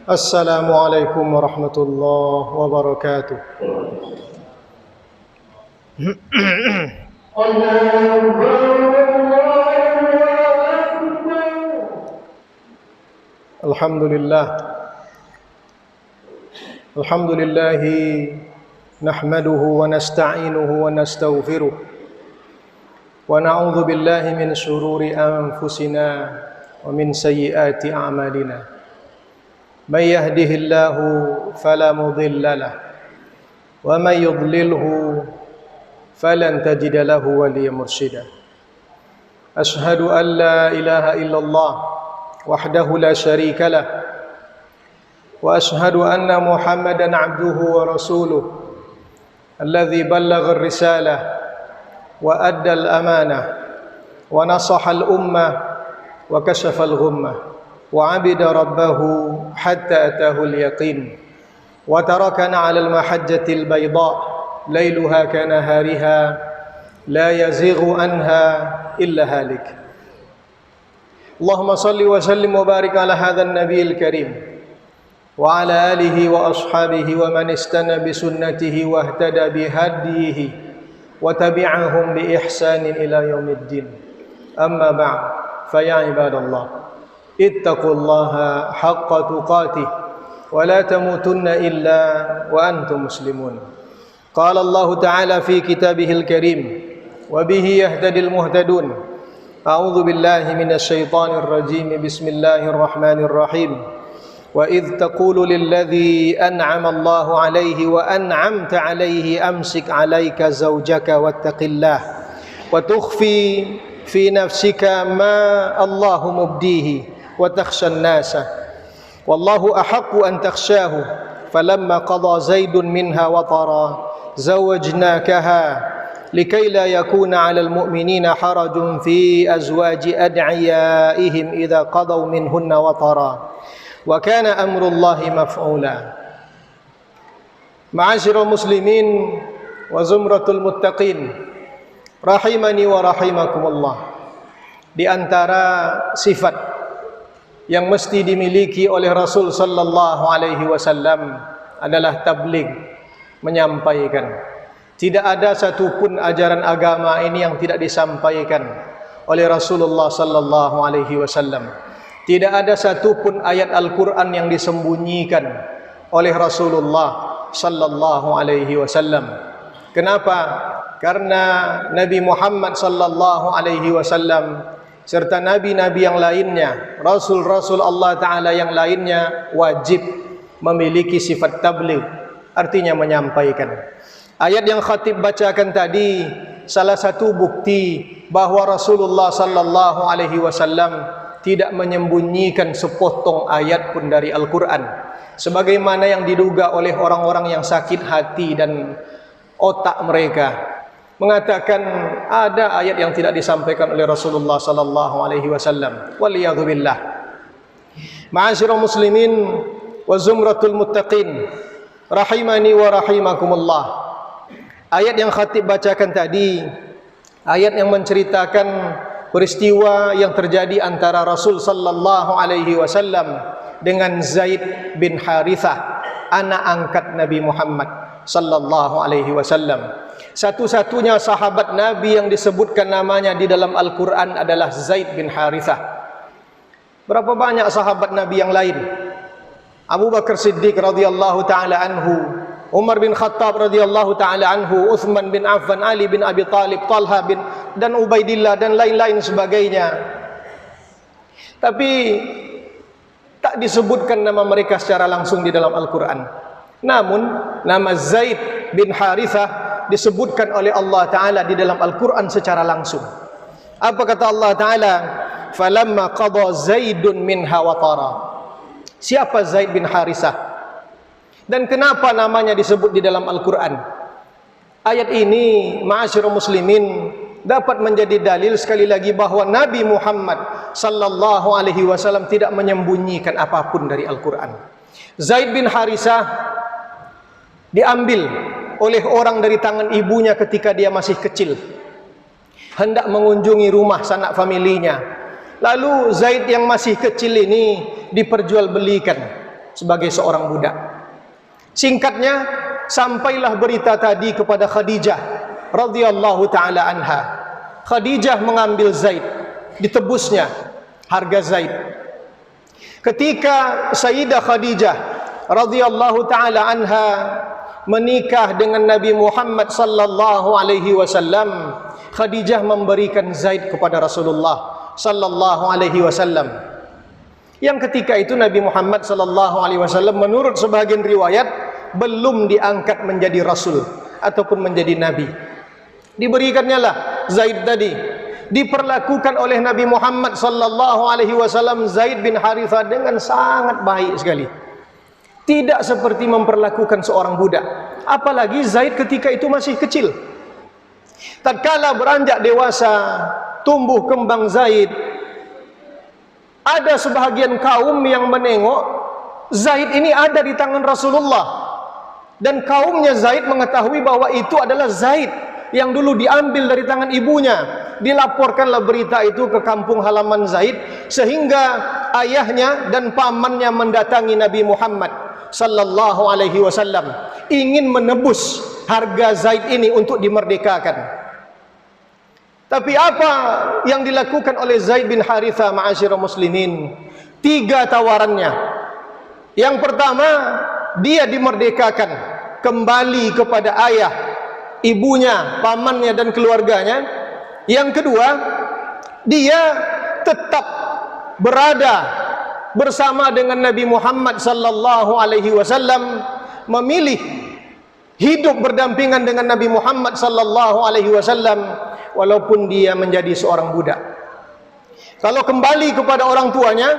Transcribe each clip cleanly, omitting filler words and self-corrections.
Assalamualaikum warahmatullahi wabarakatuh. Alhamdulillah. Alhamdulillahi nahmaduhu wa nasta'inuhu wa nastaghfiruh. Wa na'udzu billahi min shururi anfusina wa min sayyiati a'malina. من يهده الله فلا مضل له ومن يضلله فلن تجد له وليا مرشدا أشهد أن لا إله إلا الله وحده لا شريك له وأشهد أن محمدا عبده ورسوله الذي بلغ الرسالة وأدى الأمانة ونصح الأمة وكشف الغمة وعبد ربه حتى أتاه اليقين وتركنا على المحجة البيضاء ليلها كنهارها لا يزيغ عنها إلا هالك اللهم صل وسلم وبارك على هذا النبي الكريم وعلى آله وأصحابه ومن استنى بسنته واهتدى بهديه وتبعهم بإحسان إلى يوم الدين أما بعد فيا عباد الله اتقوا الله حق تقاته ولا تموتن إلا وأنتم مسلمون قال الله تعالى في كتابه الكريم وبه يهتدي المهتدون أعوذ بالله من الشيطان الرجيم بسم الله الرحمن الرحيم وإذ تقول للذي أنعم الله عليه وأنعمت عليه أمسك عليك زوجك واتق الله وتخفي في نفسك ما الله مبديه وتخشى الناس والله أحق أن تخشاه فلما قضى زيد منها وطرا زوجناكها لكي لا يكون على المؤمنين حرج في أزواج أدعيائهم إذا قضوا منهن وطرا وكان أمر الله مفعولا معاشر المسلمين وزمرة المتقين rahimani wa rahimakumullah. Di antara sifat yang mesti dimiliki oleh Rasul sallallahu alaihi wasallam adalah tabligh, menyampaikan. Tidak ada satupun ajaran agama ini yang tidak disampaikan oleh Rasulullah sallallahu alaihi wasallam. Tidak ada satupun ayat Al-Qur'an yang disembunyikan oleh Rasulullah sallallahu alaihi wasallam. Kenapa? Karena Nabi Muhammad sallallahu alaihi wasallam serta nabi-nabi yang lainnya, rasul-rasul Allah Ta'ala yang lainnya wajib memiliki sifat tabligh, artinya menyampaikan. Ayat yang khatib bacakan tadi salah satu bukti bahwa Rasulullah sallallahu alaihi wasallam tidak menyembunyikan sepotong ayat pun dari Al-Quran, sebagaimana yang diduga oleh orang-orang yang sakit hati dan otak mereka, mengatakan ada ayat yang tidak disampaikan oleh Rasulullah sallallahu alaihi wasallam. Waliyadzubillah. Ma'asyiral muslimin wa zumratul muttaqin rahimani wa rahimakumullah. Ayat yang khatib bacakan tadi, ayat yang menceritakan peristiwa yang terjadi antara Rasul sallallahu alaihi wasallam dengan Zaid bin Harithah, anak angkat Nabi Muhammad sallallahu alaihi wasallam. Satu-satunya sahabat Nabi yang disebutkan namanya di dalam Al-Quran adalah Zaid bin Harithah. Berapa banyak sahabat Nabi yang lain? Abu Bakar Siddiq radhiyallahu ta'ala anhu, Umar bin Khattab radhiyallahu ta'ala anhu, Uthman bin Affan, Ali bin Abi Talib, Talha bin dan Ubaidillah dan lain-lain sebagainya. Tapi tak disebutkan nama mereka secara langsung di dalam Al-Quran. Namun nama Zaid bin Harithah disebutkan oleh Allah Ta'ala di dalam Al-Quran secara langsung. Apa kata Allah Ta'ala? Falamma qadha Zaidun minha watara. Siapa Zaid bin Harithah? Dan kenapa namanya disebut di dalam Al-Quran? Ayat ini, ma'asyiral muslimin, dapat menjadi dalil sekali lagi bahwa Nabi Muhammad sallallahu alaihi wasallam tidak menyembunyikan apapun dari Al-Quran. Zaid bin Harithah diambil oleh orang dari tangan ibunya ketika dia masih kecil, hendak mengunjungi rumah sanak familinya. Lalu Zaid yang masih kecil ini diperjualbelikan sebagai seorang budak. Singkatnya, sampailah berita tadi kepada Khadijah radhiyallahu taala anha. Khadijah mengambil Zaid, ditebusnya harga Zaid. Ketika Sayyidah Khadijah radhiyallahu taala anha menikah dengan Nabi Muhammad sallallahu alaihi wasallam, Khadijah memberikan Zaid kepada Rasulullah sallallahu alaihi wasallam. Yang ketika itu Nabi Muhammad sallallahu alaihi wasallam menurut sebagian riwayat belum diangkat menjadi rasul ataupun menjadi nabi. Diberikannya lah Zaid tadi. Diperlakukan oleh Nabi Muhammad sallallahu alaihi wasallam Zaid bin Harithah dengan sangat baik sekali. Tidak seperti memperlakukan seorang budak. Apalagi Zaid ketika itu masih kecil. Tatkala beranjak dewasa, tumbuh kembang Zaid, ada sebahagian kaum yang menengok Zaid ini ada di tangan Rasulullah, dan kaumnya Zaid mengetahui bahwa itu adalah Zaid yang dulu diambil dari tangan ibunya. Dilaporkanlah berita itu ke kampung halaman Zaid, sehingga ayahnya dan pamannya mendatangi Nabi Muhammad sallallahu alaihi wasallam ingin menebus harga Zaid ini untuk dimerdekakan. Tapi apa yang dilakukan oleh Zaid bin Harithah ma'asyiral muslimin? 3 tawarannya. Yang pertama, dia dimerdekakan, kembali kepada ayah, ibunya, pamannya dan keluarganya. Yang kedua, dia tetap berada bersama dengan Nabi Muhammad sallallahu alaihi wasallam, memilih hidup berdampingan dengan Nabi Muhammad sallallahu alaihi wasallam walaupun dia menjadi seorang budak. Kalau kembali kepada orang tuanya,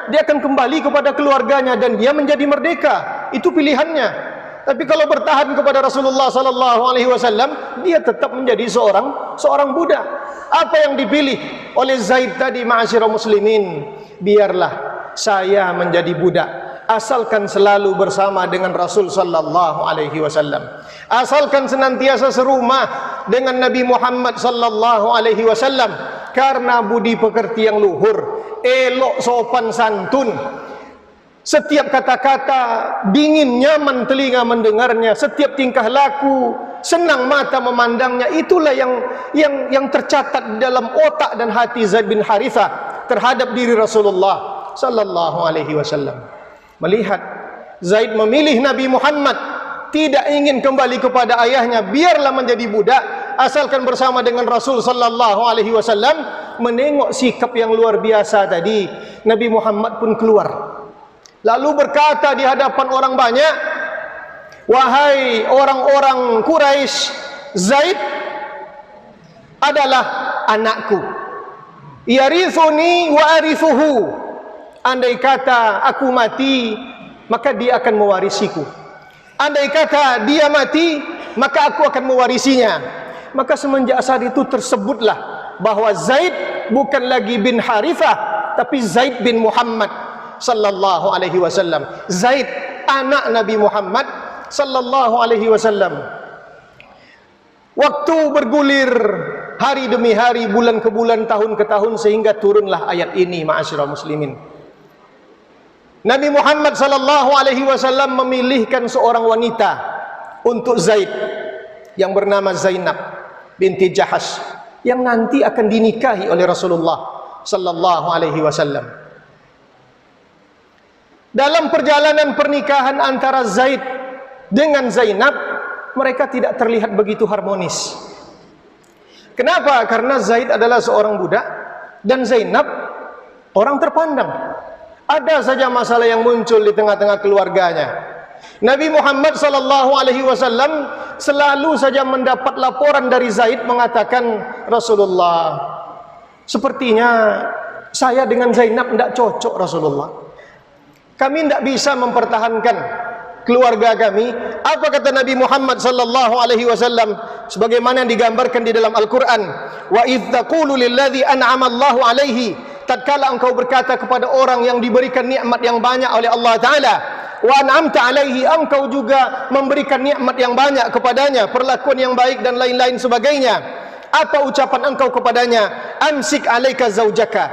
dia akan kembali kepada keluarganya dan dia menjadi merdeka. Itu pilihannya. Tapi kalau bertahan kepada Rasulullah sallallahu alaihi wasallam, dia tetap menjadi seorang budak. Apa yang dipilih oleh Zaid tadi ma'asyiral muslimin? Biarlah saya menjadi budak, asalkan selalu bersama dengan Rasul sallallahu alaihi wasallam. Asalkan senantiasa serumah dengan Nabi Muhammad sallallahu alaihi wasallam, karena budi pekerti yang luhur, elok sopan santun. Setiap kata-kata dingin nyaman telinga mendengarnya, setiap tingkah laku senang mata memandangnya. Itulah yang tercatat di dalam otak dan hati Zaid bin Harithah terhadap diri Rasulullah sallallahu alaihi wasallam. Melihat Zaid memilih Nabi Muhammad, tidak ingin kembali kepada ayahnya, biarlah menjadi budak asalkan bersama dengan Rasul sallallahu alaihi wasallam. Menengok sikap yang luar biasa tadi, Nabi Muhammad pun keluar, lalu berkata di hadapan orang banyak, "Wahai orang-orang Quraisy, Zaid adalah anakku. Yarithuni wa arithuhu. Andai kata aku mati, maka dia akan mewarisiku. Andai kata dia mati, maka aku akan mewarisinya." Maka semenjak saat itu tersebutlah bahwa Zaid bukan lagi bin Harithah, tapi Zaid bin Muhammad sallallahu alaihi wasallam. Zaid anak Nabi Muhammad sallallahu alaihi wasallam. Waktu bergulir hari demi hari, bulan ke bulan, tahun ke tahun, sehingga turunlah ayat ini ma'asyiral muslimin. Nabi Muhammad sallallahu alaihi wasallam memilihkan seorang wanita untuk Zaid yang bernama Zainab binti Jahash, yang nanti akan dinikahi oleh Rasulullah sallallahu alaihi wasallam. Dalam perjalanan pernikahan antara Zaid dengan Zainab, mereka tidak terlihat begitu harmonis. Kenapa? Karena Zaid adalah seorang budak dan Zainab orang terpandang. Ada saja masalah yang muncul di tengah-tengah keluarganya. Nabi Muhammad sallallahu alaihi wasallam selalu saja mendapat laporan dari Zaid mengatakan, "Rasulullah, sepertinya saya dengan Zainab tidak cocok Rasulullah. Kami tidak bisa mempertahankan keluarga kami." Apa kata Nabi Muhammad sallallahu alaihi wasallam sebagaimana yang digambarkan di dalam Al-Qur'an? "Wa idz taqulu lilladzi an'ama Allahu alaihi." Tatkala engkau berkata kepada orang yang diberikan nikmat yang banyak oleh Allah Ta'ala, wa an'amta alaihi, engkau juga memberikan nikmat yang banyak kepadanya, perlakuan yang baik dan lain-lain sebagainya. Apa ucapan engkau kepadanya? Amsik alaika zaujaka,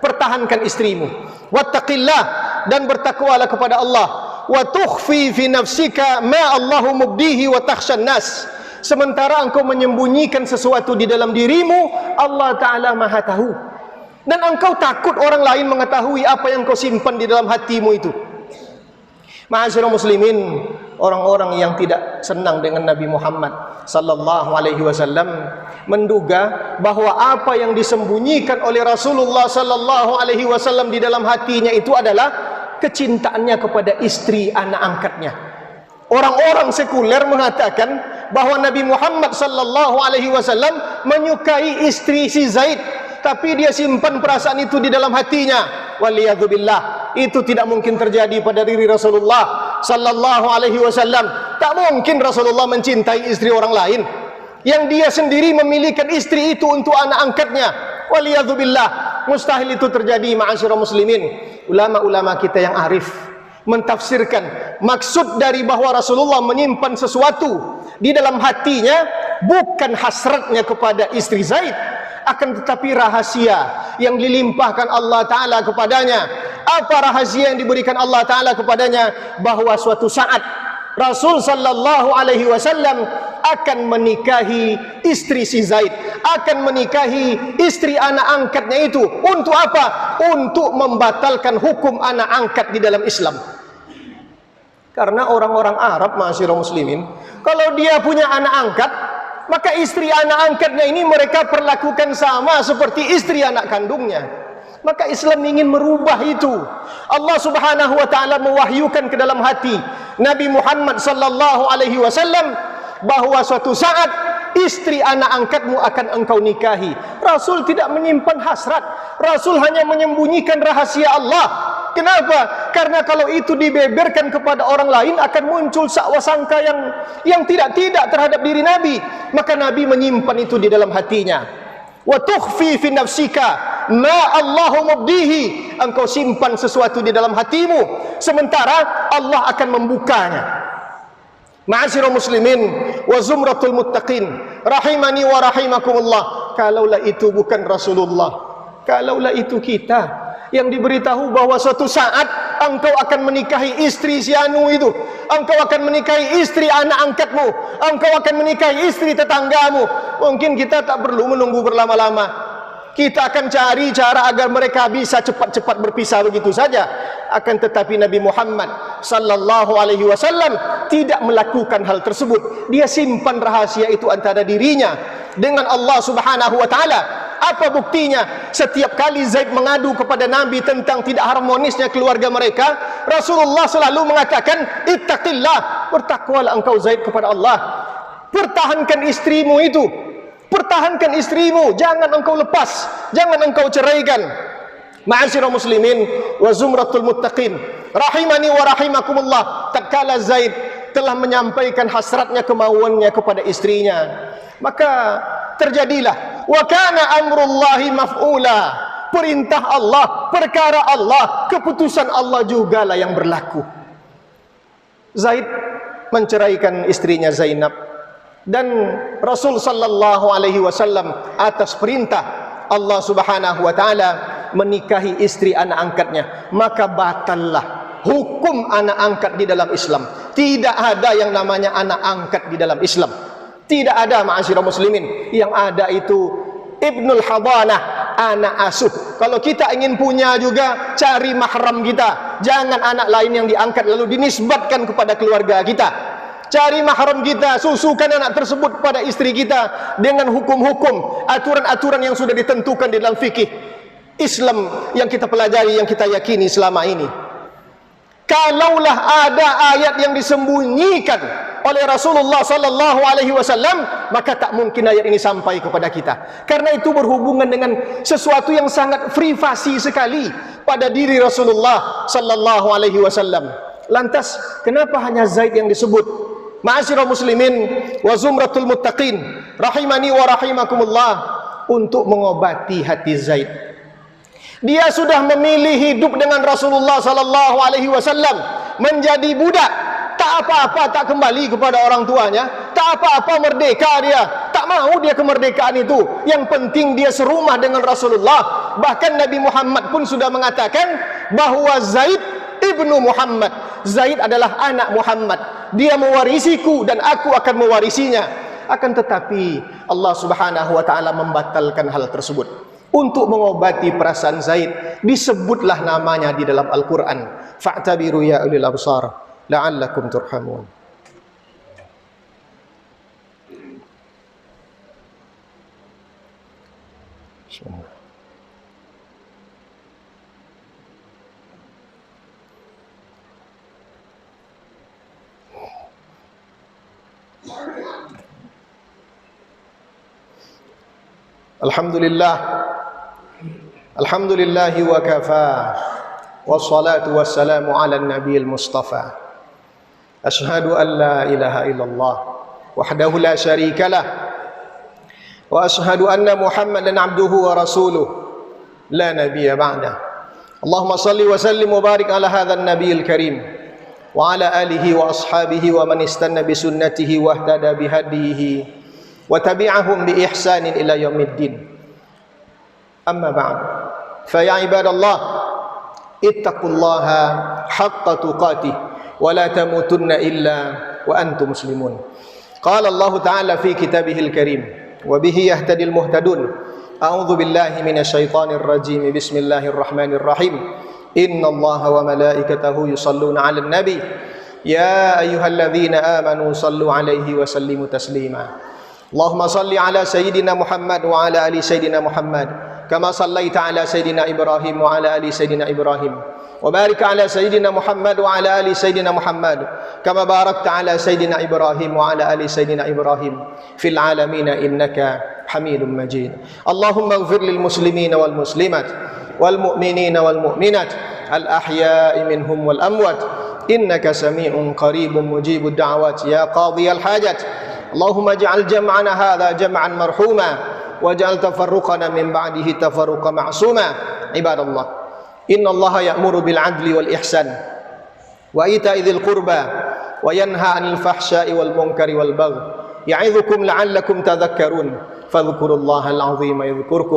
pertahankan istrimu. Wattaqillah, dan bertakwalah kepada Allah. wa tukhfi fi nafsika ma Allahu mubdihi wa takhshan nas. Sementara engkau menyembunyikan sesuatu di dalam dirimu, Allah Ta'ala Maha tahu. Dan engkau takut orang lain mengetahui apa yang kau simpan di dalam hatimu itu. Ma'asyiral muslimin, orang-orang yang tidak senang dengan Nabi Muhammad sallallahu alaihi wasallam menduga bahwa apa yang disembunyikan oleh Rasulullah sallallahu alaihi wasallam di dalam hatinya itu adalah kecintaannya kepada istri anak angkatnya. Orang-orang sekuler mengatakan bahwa Nabi Muhammad sallallahu alaihi wasallam menyukai istri si Zaid, tapi dia simpan perasaan itu di dalam hatinya. Waliyadzubillah, itu tidak mungkin terjadi pada diri Rasulullah sallallahu alaihi wasallam. Tak mungkin Rasulullah mencintai istri orang lain. Yang dia sendiri memiliki istri itu untuk anak angkatnya. Waliyadzubillah, mustahil itu terjadi. Ma'asyiral muslimin, ulama-ulama kita yang arif mentafsirkan maksud dari bahwa Rasulullah menyimpan sesuatu di dalam hatinya bukan hasratnya kepada istri Zaid, akan tetapi rahasia yang dilimpahkan Allah Ta'ala kepadanya. Apa rahasia yang diberikan Allah Ta'ala kepadanya? Bahwa suatu saat Rasul sallallahu alaihi wasallam akan menikahi istri si Zaid, akan menikahi istri anak angkatnya itu. Untuk apa? Untuk membatalkan hukum anak angkat di dalam Islam. Karena orang-orang Arab, ma'asyiral muslimin, kalau dia punya anak angkat, maka istri anak angkatnya ini mereka perlakukan sama seperti istri anak kandungnya. Maka Islam ingin merubah itu. Allah Subhanahu wa taala mewahyukan ke dalam hati Nabi Muhammad sallallahu alaihi wasallam bahwa suatu saat istri anak angkatmu akan engkau nikahi. Rasul tidak menyimpan hasrat. Rasul hanya menyembunyikan rahasia Allah. Kenapa? Karena kalau itu dibeberkan kepada orang lain akan muncul sangka yang tidak terhadap diri Nabi. Maka Nabi menyimpan itu di dalam hatinya. Wa tukhfi fi nafsika ma Allahu mubdihi. Engkau simpan sesuatu di dalam hatimu, sementara Allah akan membukanya. Ma'asyiral muslimin wa zumratul muttaqin rahimani wa rahimakumullah. Kalaulah itu bukan Rasulullah, kalaulah itu kita yang diberitahu bahwa suatu saat engkau akan menikahi istri si anu itu, engkau akan menikahi istri anak angkatmu, engkau akan menikahi istri tetanggamu, mungkin kita tak perlu menunggu berlama-lama. Kita akan cari cara agar mereka bisa cepat-cepat berpisah begitu saja. Akan tetapi Nabi Muhammad sallallahu alaihi wasallam tidak melakukan hal tersebut. Dia simpan rahasia itu antara dirinya dengan Allah Subhanahu wa taala. Apa buktinya? Setiap kali Zaid mengadu kepada Nabi tentang tidak harmonisnya keluarga mereka, Rasulullah selalu mengatakan, ittaqillah, bertakwalah engkau Zaid kepada Allah. Pertahankan istrimu itu, pertahankan istrimu, jangan engkau lepas, jangan engkau ceraikan. Ma'asyiral muslimin wa zumratul muttaqin rahimani wa rahimakumullah. Tatkala Zaid telah menyampaikan hasratnya, kemauannya kepada istrinya, maka terjadilah wa kana amrullahi maf'ula. Perintah Allah, perkara Allah, keputusan Allah jugalah yang berlaku. Zaid menceraikan istrinya Zainab, dan Rasul sallallahu alaihi wasallam atas perintah Allah Subhanahu wa taala menikahi istri anak angkatnya. Maka batallah hukum anak angkat di dalam Islam. Tidak ada yang namanya anak angkat di dalam Islam. Tidak ada, ma'asyiral muslimin. Yang ada itu ibnul hadanah, anak asuh. Kalau kita ingin punya juga, cari mahram kita. Jangan anak lain yang diangkat lalu dinisbatkan kepada keluarga kita. Cari mahram kita, susukan anak tersebut kepada istri kita dengan hukum-hukum, aturan-aturan yang sudah ditentukan di dalam fikih Islam yang kita pelajari, yang kita yakini selama ini. Kalaulah ada ayat yang disembunyikan oleh Rasulullah sallallahu alaihi wasallam, maka tak mungkin ayat ini sampai kepada kita. Karena itu berhubungan dengan sesuatu yang sangat privasi sekali pada diri Rasulullah sallallahu alaihi wasallam. Lantas kenapa hanya Zaid yang disebut? Ma'asyiral muslimin wa zumratul muttaqin rahimani wa rahimakumullah, untuk mengobati hati Zaid. Dia sudah memilih hidup dengan Rasulullah sallallahu alaihi wasallam, menjadi budak, tak apa-apa, tak kembali kepada orang tuanya, tak apa-apa, merdeka dia, tak mau dia kemerdekaan itu. Yang penting dia serumah dengan Rasulullah. Bahkan Nabi Muhammad pun sudah mengatakan bahwa Zaid ibnu Muhammad, Zaid adalah anak Muhammad, dia mewarisiku dan aku akan mewarisinya. Akan tetapi Allah Subhanahu wa taala membatalkan hal tersebut. Untuk mengobati perasaan Zaid, disebutlah namanya di dalam Al-Qur'an. Fa'tabiru ya ulil absar la'allakum turhamun. Alhamdulillah, alhamdulillahi wa kafa, wassalatu wassalamu ala nabiyil mustafa. Ashhadu an la ilaha illallah wahdahu la syarika lah, wa ashhadu anna Muhammadan abduhu wa rasuluh la nabiyya ba'dah. Allahumma salli wa sallim wa barik ala hadzal nabiyil karim wa ala alihi wa ashabihi wa man istanna bi sunnatihi wa ihtada bi hadihi wa tabi'ahum bi ihsanin ila yaumiddin. Amma ba'd. Fa ya ibadallah, ittaqullaha haqqa tuqatih wa la tamutunna illa wa antum muslimun. Qala Allah ta'ala fi kitabihil karim wa bihi yahtadil muhtadun. A'udzu billahi minasy syaithanir rajim. Bismillahirrahmanirrahim. Innallaha wa malaikatahu yusholluna 'alan nabi. Ya ayyuhalladzina amanu shallu 'alaihi wa sallimu taslima. Allahumma salli ala sayyidina Muhammad wa ala ali sayyidina Muhammad kama sallaita ala sayyidina Ibrahim wa ala ali sayyidina Ibrahim wa barik ala sayyidina Muhammad wa ala ali sayyidina Muhammad kama barakta ala sayyidina Ibrahim wa ala ali sayyidina Ibrahim fil alamin innaka Hamidum Majid. Allahumma ighfir lil muslimina wal muslimat wal mu'minina wal mu'minat al ahya'i minhum wal amwat innaka sami'un qaribun mujibud da'wat ya qadhiyal hajat. Allahumma ij'al jam'ana hadha jam'an marhuma waj'al tafarruqana min ba'dihi tafarruqan ma'suma. Ibadallah, innallaha ya'muru bil 'adli wal ihsan wa ita'i dzil qurba wa yanha 'anil fahsya'i wal munkari wal baghi ya'idzukum la'allakum tadhakkarun. Fadhkurullahal 'azima yadhkurkum